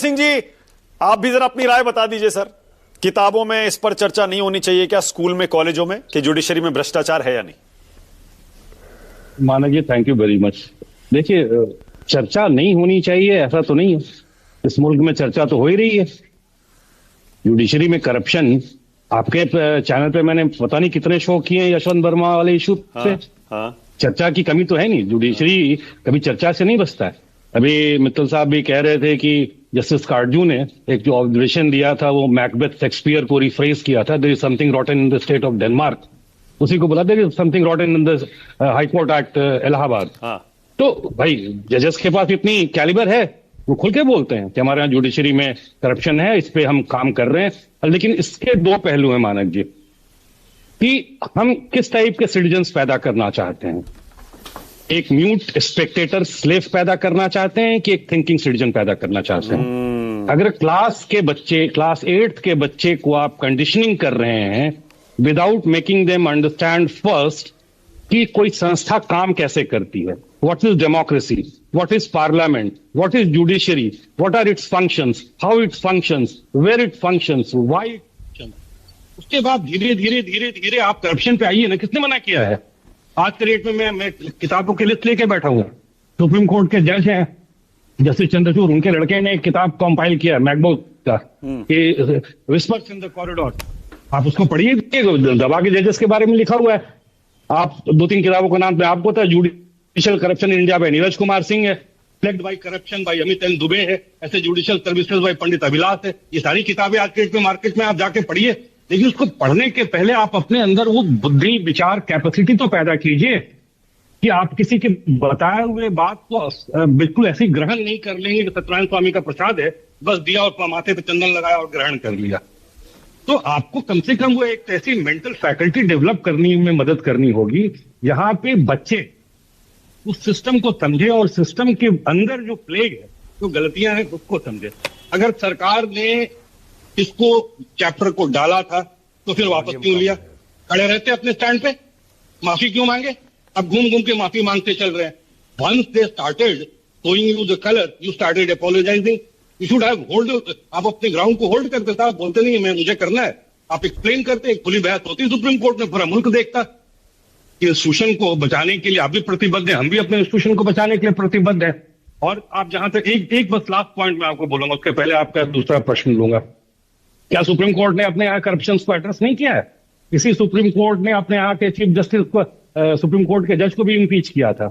सिंह जी, आप भी जरा अपनी राय बता दीजिए सर। किताबों में इस पर चर्चा नहीं होनी चाहिए क्या, स्कूल में, कॉलेजों में, कि जुडिशरी में भ्रष्टाचार है या नहीं? मानव जी, थैंक यू वेरी मच। देखिए, चर्चा नहीं होनी चाहिए ऐसा तो नहीं है। इस मुल्क में चर्चा तो हो ही रही है। जुडिशरी में करप्शन, आपके चैनल पे मैंने पता नहीं कितने शो किए हैं यशवंत वर्मा वाले इशू पे। हाँ। चर्चा की कमी तो है नहीं, जुडिशरी कभी चर्चा से नहीं बचता है। अभी मित्तल साहब भी कह रहे थे कि जस्टिस कार्डजू ने एक जो ऑब्जर्वेशन दिया था, वो मैकबेथ शेक्सपियर को रिफ्रेज किया था, there is something rotten in the state of Denmark. उसी को बोला, there is something rotten in the High Court at Allahabad. तो भाई, जजेस के पास इतनी कैलिबर है, वो खुल के बोलते हैं कि हमारे यहाँ जुडिशरी में करप्शन है, इस पे हम काम कर रहे हैं। लेकिन इसके दो पहलू हैं मानक जी, कि हम किस टाइप के सिटीजन्स पैदा करना चाहते हैं। एक म्यूट स्पेक्टेटर स्लेव पैदा करना चाहते हैं कि एक थिंकिंग सिटीजन पैदा करना चाहते हैं। अगर क्लास 8th के बच्चे को आप कंडीशनिंग कर रहे हैं without making them understand first कि कोई संस्था काम कैसे करती है, what is democracy, what is parliament, what is judiciary, what are its functions, how it functions, where it functions, why it functions, उसके बाद धीरे धीरे आप करप्शन पे आइए ना। किसने मना किया है? आज के डेट में मैं किताबों की लिस्ट लेके बैठा हूं। सुप्रीम कोर्ट के जज हैं जस्टिस चंद्रचूड़, उनके लड़के ने एक किताब कंपाइल किया मैकबोथ का, कि विस्पर्स इन द कॉरिडोर। आप उसको पढ़िए, दबा के जजेस के बारे में लिखा हुआ है। आप 2-3 किताबों का नाम आपको पता है, judicial corruption in India by Neeraj Kumar Singh है, plagued by corruption by Amit N Dubey है, ऐसे judicial services by Pandit Abhilash है। ये सारी किताबें आज के डेट में मार्केट में आप जाके पढ़िए। लेकिन उसको पढ़ने के पहले आप अपने अंदर वो बुद्धि, विचार, कैपेसिटी तो पैदा कीजिए कि आप किसी के बताए हुए बात को बिल्कुल ऐसे ग्रहण नहीं कर लेंगे कि सत्यनारायण स्वामी का प्रसाद है, बस दिया और माथे पे चंदन लगाया और ग्रहण कर लिया। तो आपको कम से कम वो एक ऐसी मेंटल फैकल्टी डेवलप करनी में मदद करनी होगी, जहां पे बच्चे उस सिस्टम को समझे और सिस्टम के अंदर जो प्लेग है, जो गलतियां हैं, उसको समझे। अगर सरकार ने इसको चैप्टर को डाला था तो फिर वापस क्यों लिया? खड़े रहते अपने स्टैंड पे, माफी क्यों मांगे? अब घूम घूम के माफी मांगते चल रहे हैं। Once they started showing you the colour, you started apologising. You should have hold, आप अपने ग्राउंड को होल्ड करते था। आप बोलते नहीं मैं मुझे करना है, आप एक्सप्लेन करते, एक खुली बहस होती सुप्रीम कोर्ट में, पूरा मुल्क देखता। इंस्टीट्यूशन को बचाने के लिए आप भी प्रतिबद्ध हैं, हम भी अपने इंस्टीट्यूशन को बचाने के लिए प्रतिबद्ध हैं। और आप जहां तक एक बस लास्ट पॉइंट मैं आपको बोलूंगा, उसके पहले आपका दूसरा प्रश्न लूंगा। क्या सुप्रीम कोर्ट ने अपने यहाँ करप्शन को एड्रेस नहीं किया है? इसी सुप्रीम कोर्ट ने अपने यहाँ के चीफ जस्टिस को, सुप्रीम कोर्ट के जज को भी इम्पीच किया था।